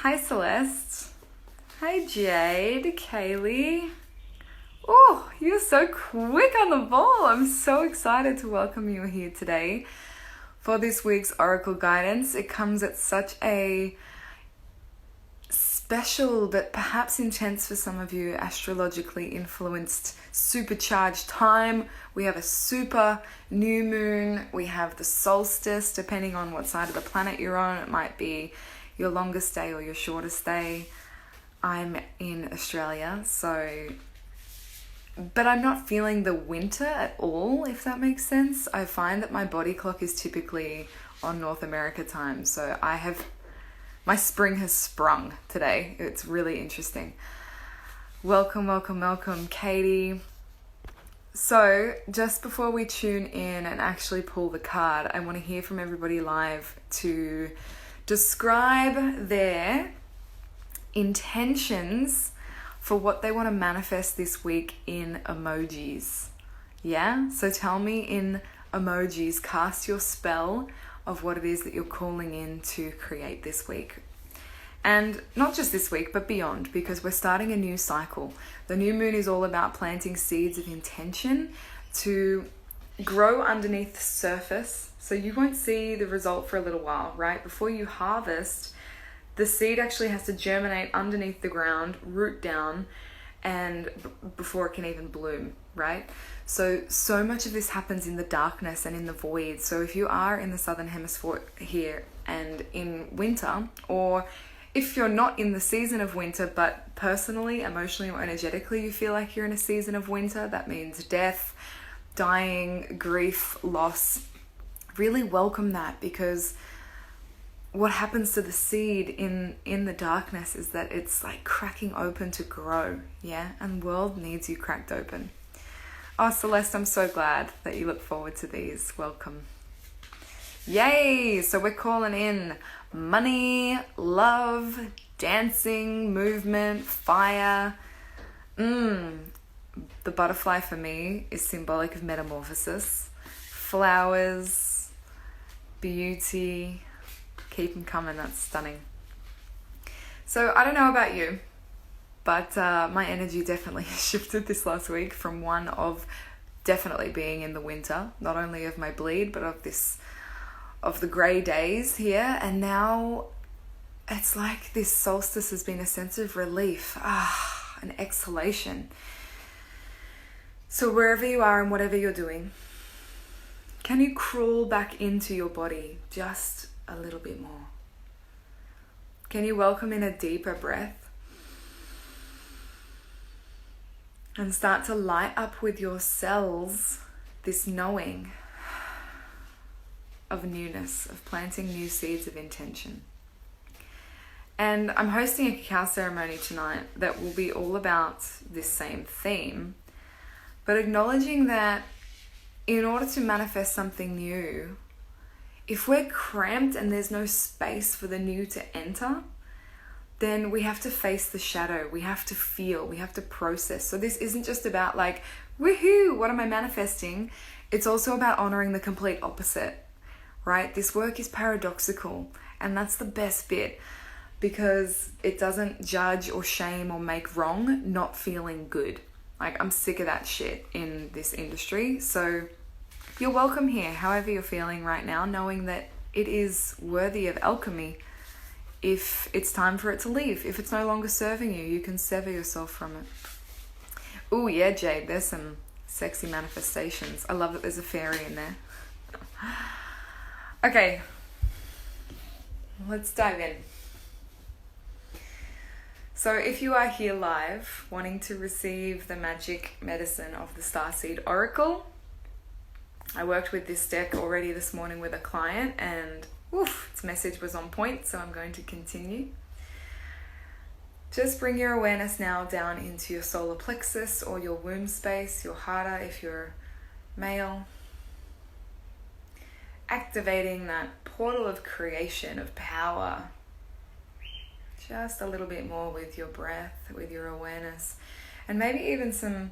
Hi Celeste. Hi Jade, Kaylee. Oh, you're so quick on the ball. I'm so excited to welcome you here today for this week's Oracle Guidance. It comes at such a special but perhaps intense for some of you, astrologically influenced, supercharged time. We have a super new moon. We have the solstice, depending on what side of the planet you're on. It might be your longest day or your shortest day. I'm in Australia, but I'm not feeling the winter at all, if that makes sense. I find that my body clock is typically on North America time, so my spring has sprung today. It's really interesting. Welcome, Katie. So just before we tune in and actually pull the card, I want to hear from everybody live to describe their intentions for what they want to manifest this week in emojis. Yeah? So tell me in emojis, cast your spell of what it is that you're calling in to create this week. And not just this week, but beyond, because we're starting a new cycle. The new moon is all about planting seeds of intention to grow underneath the surface. So you won't see the result for a little while, right? Before you harvest, the seed actually has to germinate underneath the ground, root down, and before it can even bloom, right? So much of this happens in the darkness and in the void. So if you are in the Southern Hemisphere here and in winter, or if you're not in the season of winter, but personally, emotionally, or energetically, you feel like you're in a season of winter, that means death, dying, grief, loss. Really welcome that, because what happens to the seed in the darkness is that it's like cracking open to grow, yeah? And the world needs you cracked open. Oh, Celeste, I'm so glad that you look forward to these. Welcome. Yay! So we're calling in money, love, dancing, movement, fire. The butterfly for me is symbolic of metamorphosis. Flowers, beauty. Keep them coming, that's stunning. So I don't know about you, but my energy definitely shifted this last week from one of definitely being in the winter, not only of my bleed, but of the grey days here. And now it's like this solstice has been a sense of relief, an exhalation. So wherever you are and whatever you're doing, can you crawl back into your body just a little bit more? Can you welcome in a deeper breath and start to light up with your cells this knowing of newness, of planting new seeds of intention? And I'm hosting a cacao ceremony tonight that will be all about this same theme, but acknowledging that in order to manifest something new, if we're cramped and there's no space for the new to enter, then we have to face the shadow. We have to feel, we have to process. So this isn't just about like, woohoo, what am I manifesting? It's also about honoring the complete opposite, right? This work is paradoxical, and that's the best bit, because it doesn't judge or shame or make wrong not feeling good. Like, I'm sick of that shit in this industry. So you're welcome here, however you're feeling right now, knowing that it is worthy of alchemy. If it's time for it to leave, if it's no longer serving you, you can sever yourself from it. Oh yeah, Jade, there's some sexy manifestations. I love that there's a fairy in there. Okay, let's dive in. So if you are here live, wanting to receive the magic medicine of the Starseed Oracle, I worked with this deck already this morning with a client, and its message was on point, so I'm going to continue. Just bring your awareness now down into your solar plexus or your womb space, your hara if you're male. Activating that portal of creation, of power. Just a little bit more with your breath, with your awareness, and maybe even some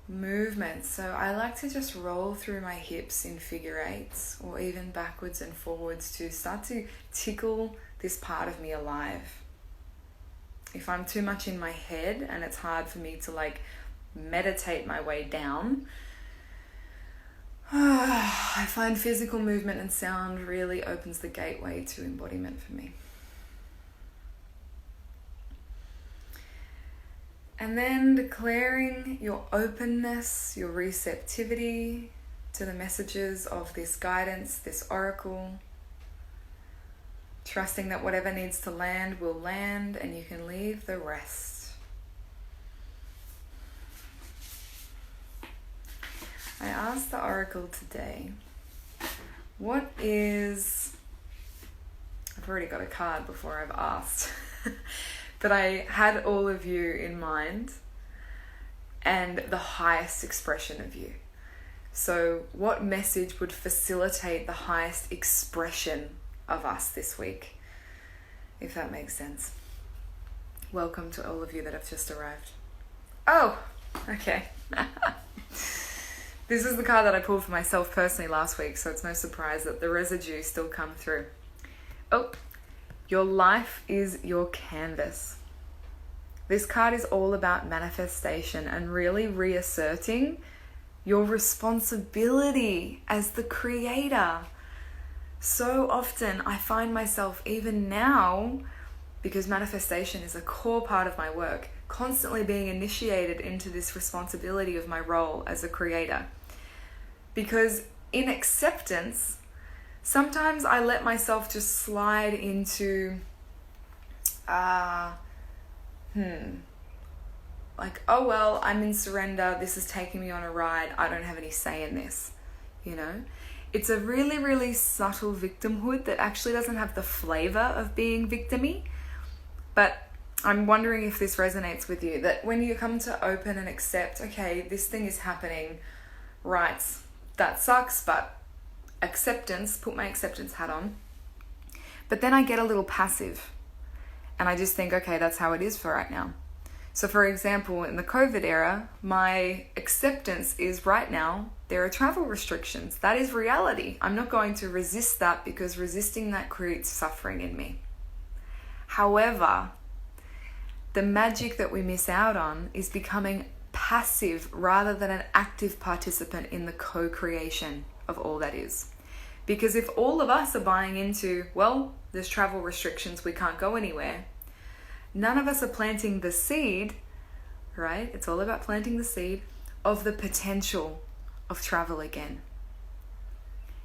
movement. So I like to just roll through my hips in figure eights, or even backwards and forwards, to start to tickle this part of me alive. if I'm too much in my head and it's hard for me to like meditate my way down, I find physical movement and sound really opens the gateway to embodiment for me. And then declaring your openness, your receptivity to the messages of this guidance, this oracle. Trusting that whatever needs to land will land and you can leave the rest. I asked the oracle today, what is... I've already got a card before I've asked. But I had all of you in mind and the highest expression of you. So what message would facilitate the highest expression of us this week, if that makes sense? Welcome to all of you that have just arrived. Oh, okay. This is the card that I pulled for myself personally last week, so it's no surprise that the residue still come through. Oh, your life is your canvas. This card is all about manifestation and really reasserting your responsibility as the creator. So often I find myself, even now, because manifestation is a core part of my work, constantly being initiated into this responsibility of my role as a creator. Because in acceptance, sometimes I let myself just slide into, like, oh well, I'm in surrender, this is taking me on a ride, I don't have any say in this, you know? It's a really, really subtle victimhood that actually doesn't have the flavor of being victim-y. But I'm wondering if this resonates with you, that when you come to open and accept, okay, this thing is happening, right, that sucks, but acceptance, put my acceptance hat on. But then I get a little passive and I just think, okay, that's how it is for right now. So for example, in the COVID era, my acceptance is right now, there are travel restrictions. That is reality. I'm not going to resist that because resisting that creates suffering in me. However, the magic that we miss out on is becoming passive rather than an active participant in the co-creation of all that is. Because if all of us are buying into, well, there's travel restrictions, we can't go anywhere, none of us are planting the seed, right? It's all about planting the seed of the potential of travel again.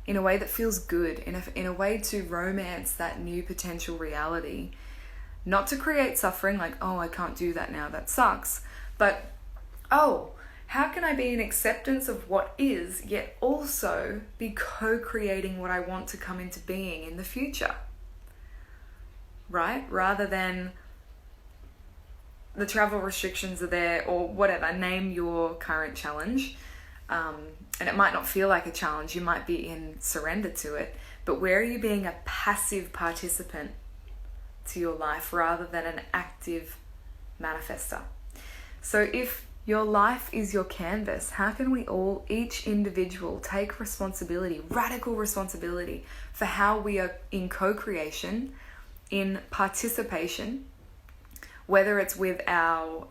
In a way that feels good, in a way to romance that new potential reality. Not to create suffering, like, oh, I can't do that now, that sucks. But, oh, how can I be in acceptance of what is, yet also be co-creating what I want to come into being in the future? Right? Rather than the travel restrictions are there, or whatever, name your current challenge. And it might not feel like a challenge, you might be in surrender to it, but where are you being a passive participant to your life rather than an active manifester? So if your life is your canvas, how can we all, each individual, take responsibility, radical responsibility for how we are in co-creation, in participation, whether it's with our,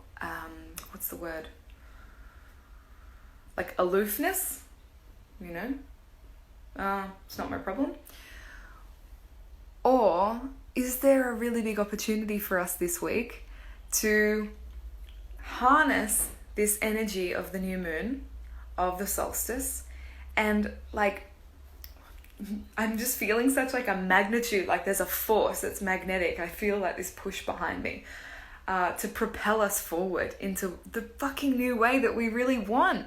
what's the word? Like aloofness, you know? It's not my problem. Or is there a really big opportunity for us this week to harness this energy of the new moon, of the solstice, and like, I'm just feeling such like a magnitude, like there's a force that's magnetic. I feel like this push behind me to propel us forward into the fucking new way that we really want.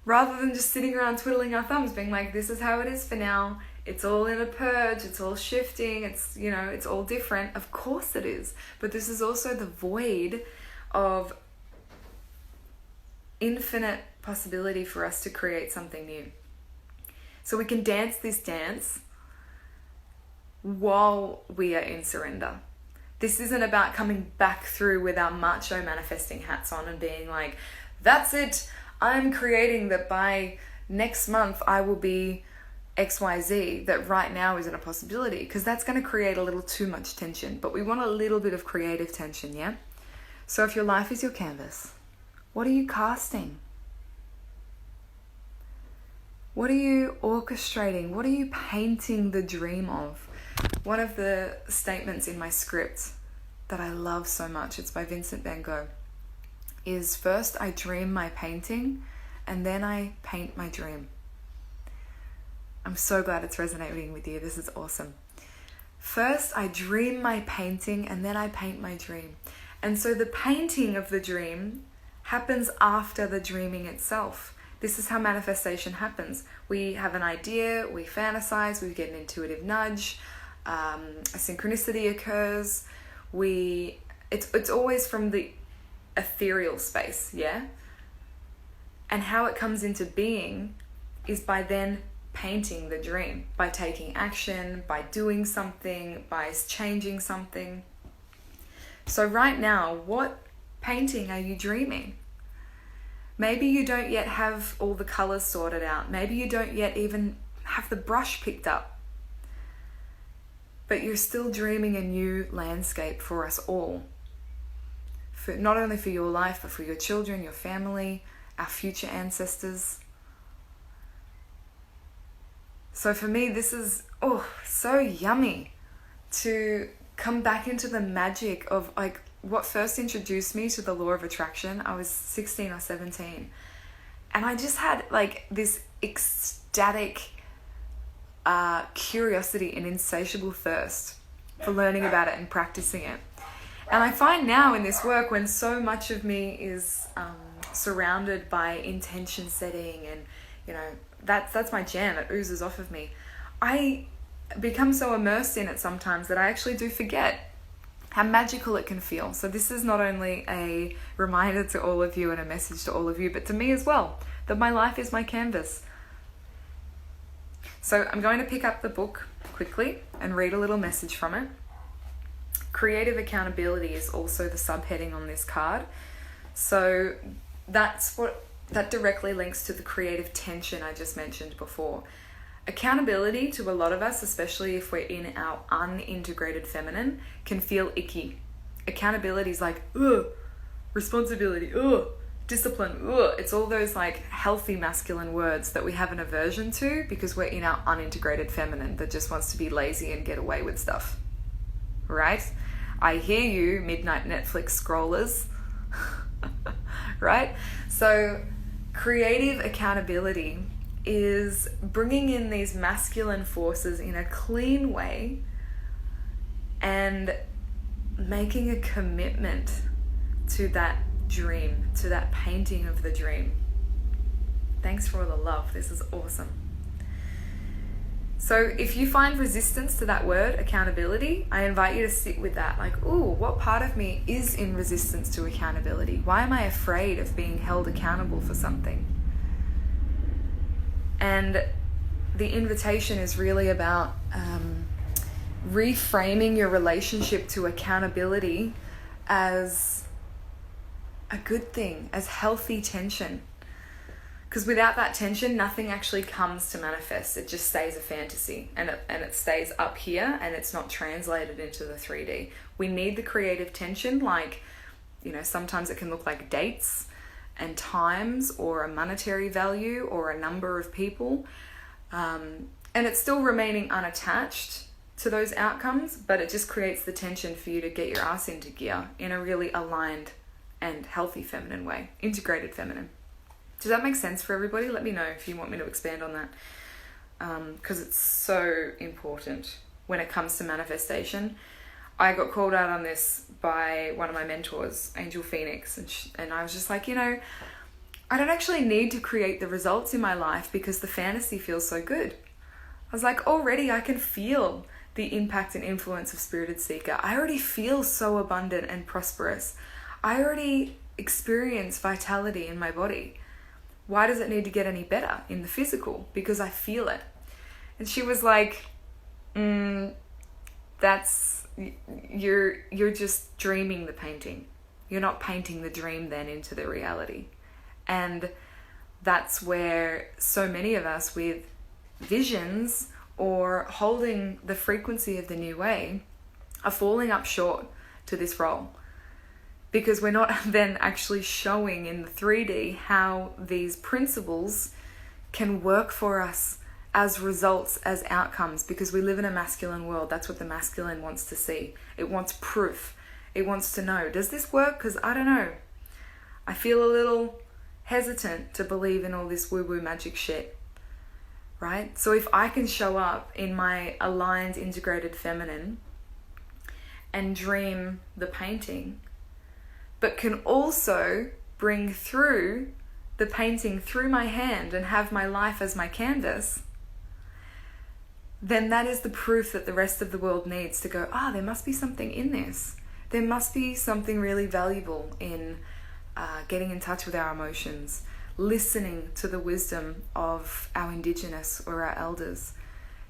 Rather than just sitting around twiddling our thumbs being like, this is how it is for now. It's all in a purge. It's all shifting. It's, you know, it's all different. Of course it is. But this is also the void of infinite possibility for us to create something new. So we can dance this dance while we are in surrender. This isn't about coming back through with our macho manifesting hats on and being like, that's it. I'm creating that by next month I will be XYZ that right now isn't a possibility, because that's going to create a little too much tension. But we want a little bit of creative tension, yeah? So if your life is your canvas, what are you casting? What are you orchestrating? What are you painting the dream of? One of the statements in my script that I love so much, it's by Vincent van Gogh, is first I dream my painting and then I paint my dream. I'm so glad it's resonating with you. This is awesome. First I dream my painting and then I paint my dream. And so the painting of the dream happens after the dreaming itself. This is how manifestation happens. We have an idea, we fantasize, we get an intuitive nudge, a synchronicity occurs. It's always from the ethereal space, yeah? And how it comes into being is by then painting the dream, by taking action, by doing something, by changing something. So right now, what painting are you dreaming? Maybe you don't yet have all the colors sorted out. Maybe you don't yet even have the brush picked up. But you're still dreaming a new landscape for us all. Not only for your life, but for your children, your family, our future ancestors. So for me, this is so yummy to come back into the magic of like what first introduced me to the law of attraction. I was 16 or 17, and I just had like this ecstatic curiosity and insatiable thirst for learning about it and practicing it. And I find now in this work, when so much of me is surrounded by intention setting, and you know that's my jam, it oozes off of me, I become so immersed in it sometimes that I actually do forget how magical it can feel. So this is not only a reminder to all of you and a message to all of you, but to me as well, that my life is my canvas. So I'm going to pick up the book quickly and read a little message from it. Creative accountability is also the subheading on this card. So that directly links to the creative tension I just mentioned before. Accountability to a lot of us, especially if we're in our unintegrated feminine, can feel icky. Accountability is like, ugh, responsibility, ugh, discipline, ugh. It's all those like healthy masculine words that we have an aversion to because we're in our unintegrated feminine that just wants to be lazy and get away with stuff. Right? I hear you, midnight Netflix scrollers. Right? So creative accountability is bringing in these masculine forces in a clean way and making a commitment to that dream, to that painting of the dream. Thanks for all the love. This is awesome. So if you find resistance to that word, accountability, I invite you to sit with that. Like, ooh, what part of me is in resistance to accountability? Why am I afraid of being held accountable for something? And the invitation is really about reframing your relationship to accountability as a good thing, as healthy tension. Because without that tension, nothing actually comes to manifest. It just stays a fantasy, and it stays up here, and it's not translated into the 3D. We need the creative tension, like, you know, sometimes it can look like dates and times or a monetary value or a number of people. And it's still remaining unattached to those outcomes, but it just creates the tension for you to get your ass into gear in a really aligned and healthy feminine way, integrated feminine. Does that make sense for everybody? Let me know if you want me to expand on that, because it's so important when it comes to manifestation. I got called out on this by one of my mentors, Angel Phoenix, and I was just like, you know, I don't actually need to create the results in my life because the fantasy feels so good. I was like, already I can feel the impact and influence of Spirited Seeker. I already feel so abundant and prosperous. I already experience vitality in my body. Why does it need to get any better in the physical? Because I feel it. And she was like, you're just dreaming the painting. You're not painting the dream then into the reality. And that's where so many of us with visions or holding the frequency of the new way are falling up short to this role, because we're not then actually showing in the 3D how these principles can work for us as results, as outcomes, because we live in a masculine world. That's what the masculine wants to see. It wants proof. It wants to know, does this work? Because I don't know. I feel a little hesitant to believe in all this woo-woo magic shit, right? So if I can show up in my aligned, integrated feminine and dream the painting, but can also bring through the painting through my hand and have my life as my canvas, then that is the proof that the rest of the world needs to go, there must be something in this. There must be something really valuable in getting in touch with our emotions, listening to the wisdom of our indigenous or our elders.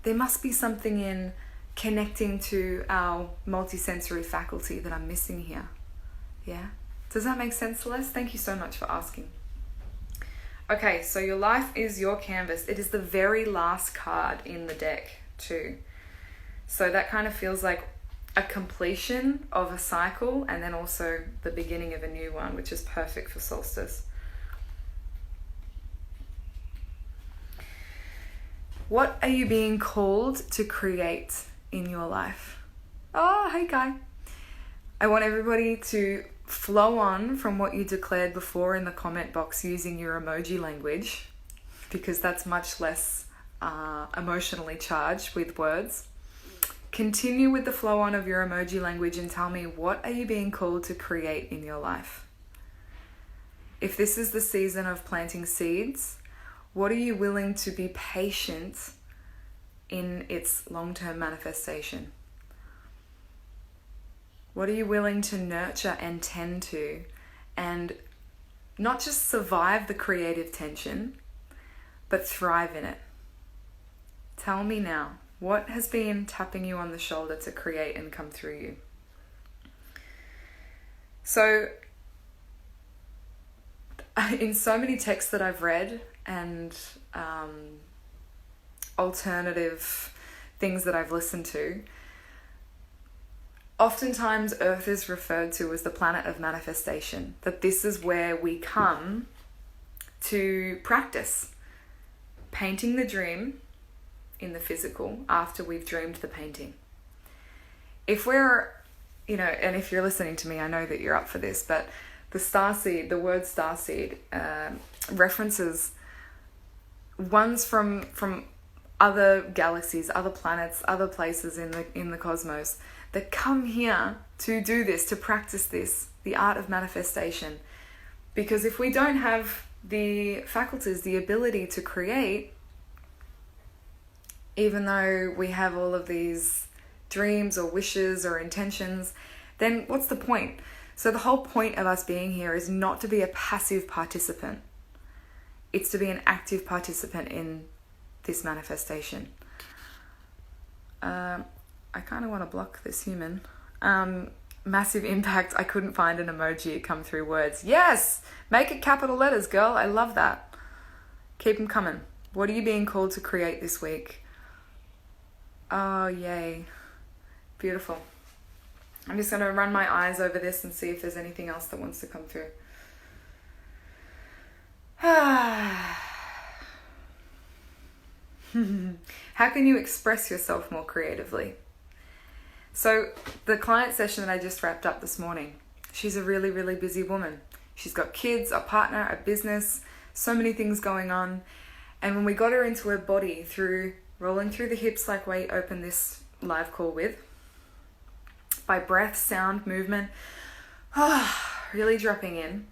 There must be something in connecting to our multisensory faculty that I'm missing here. Yeah? Does that make sense, Celeste? Thank you so much for asking. Okay, so your life is your canvas. It is the very last card in the deck too. So that kind of feels like a completion of a cycle and then also the beginning of a new one, which is perfect for solstice. What are you being called to create in your life? Oh, hey Guy. I want everybody to flow on from what you declared before in the comment box using your emoji language, because that's much less emotionally charged with words. Continue with the flow on of your emoji language and tell me, what are you being called to create in your life? If this is the season of planting seeds, what are you willing to be patient in its long-term manifestation? What are you willing to nurture and tend to, and not just survive the creative tension, but thrive in it? Tell me now, what has been tapping you on the shoulder to create and come through you? So, in so many texts that I've read and alternative things that I've listened to, oftentimes Earth is referred to as the planet of manifestation, that this is where we come to practice painting the dream in the physical after we've dreamed the painting. If we're, and if you're listening to me, I know that you're up for this, but the starseed, the word starseed, references ones from other galaxies, other planets, other places in the cosmos that come here to do this, to practice this, the art of manifestation. Because if we don't have the faculties, the ability to create, even though we have all of these dreams or wishes or intentions, then what's the point? So the whole point of us being here is not to be a passive participant. It's to be an active participant in this manifestation. I kind of want to block this human. Massive impact. I couldn't find an emoji. It come through words. Yes! Make it capital letters, girl. I love that. Keep them coming. What are you being called to create this week? Oh, yay. Beautiful. I'm just going to run my eyes over this and see if there's anything else that wants to come through. How can you express yourself more creatively? So the client session that I just wrapped up this morning, she's a really, really busy woman. She's got kids, a partner, a business, so many things going on. And when we got her into her body through rolling through the hips like we opened this live call with, by breath, sound, movement, really dropping in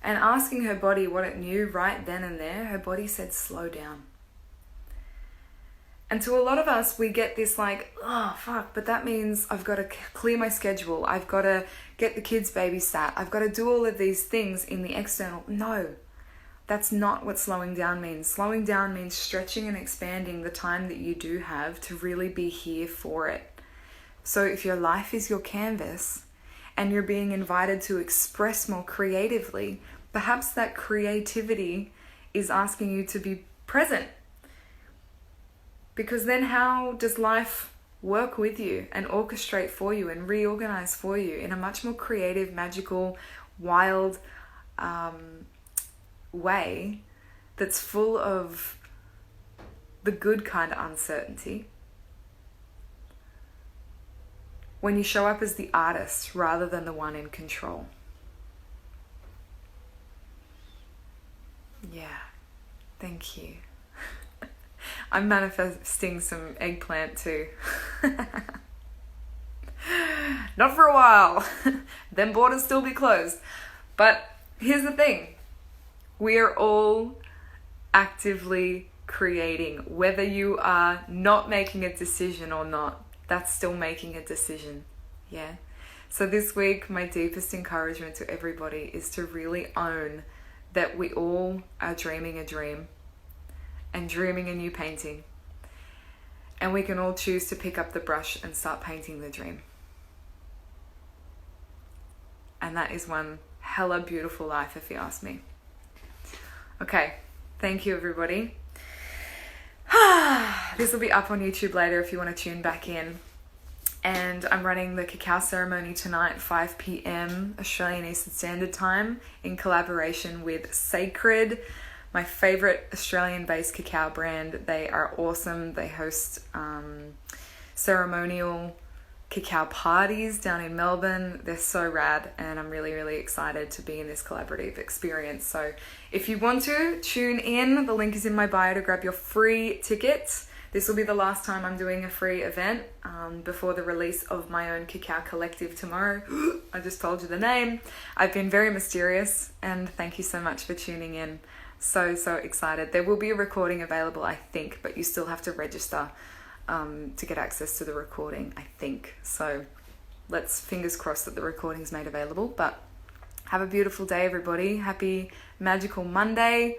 and asking her body what it knew right then and there, her body said, slow down. And to a lot of us, we get this like, oh, fuck, but that means I've got to clear my schedule. I've got to get the kids babysat. I've got to do all of these things in the external. No, that's not what slowing down means. Slowing down means stretching and expanding the time that you do have to really be here for it. So if your life is your canvas and you're being invited to express more creatively, perhaps that creativity is asking you to be present. Because then how does life work with you and orchestrate for you and reorganize for you in a much more creative, magical, wild way that's full of the good kind of uncertainty? When you show up as the artist rather than the one in control. Yeah, thank you. I'm manifesting some eggplant too. Not for a while. Them borders still be closed. But here's the thing. We are all actively creating. Whether you are not making a decision or not, that's still making a decision. Yeah. So this week, my deepest encouragement to everybody is to really own that we all are dreaming a dream and dreaming a new painting. And we can all choose to pick up the brush and start painting the dream. And that is one hella beautiful life, if you ask me. Okay. Thank you, everybody. This will be up on YouTube later if you want to tune back in. And I'm running the cacao ceremony tonight, 5 p.m. Australian Eastern Standard Time, in collaboration with Sacred, my favorite Australian-based cacao brand. They are awesome. They host ceremonial cacao parties down in Melbourne. They're so rad, and I'm really, really excited to be in this collaborative experience. So if you want to, tune in. The link is in my bio to grab your free tickets. This will be the last time I'm doing a free event before the release of my own cacao collective tomorrow. I just told you the name. I've been very mysterious, and thank you so much for tuning in. So excited. There will be a recording available, I think, but you still have to register to get access to the recording, I think. So let's fingers crossed that the recording's made available. But have a beautiful day, everybody. Happy Magical Monday.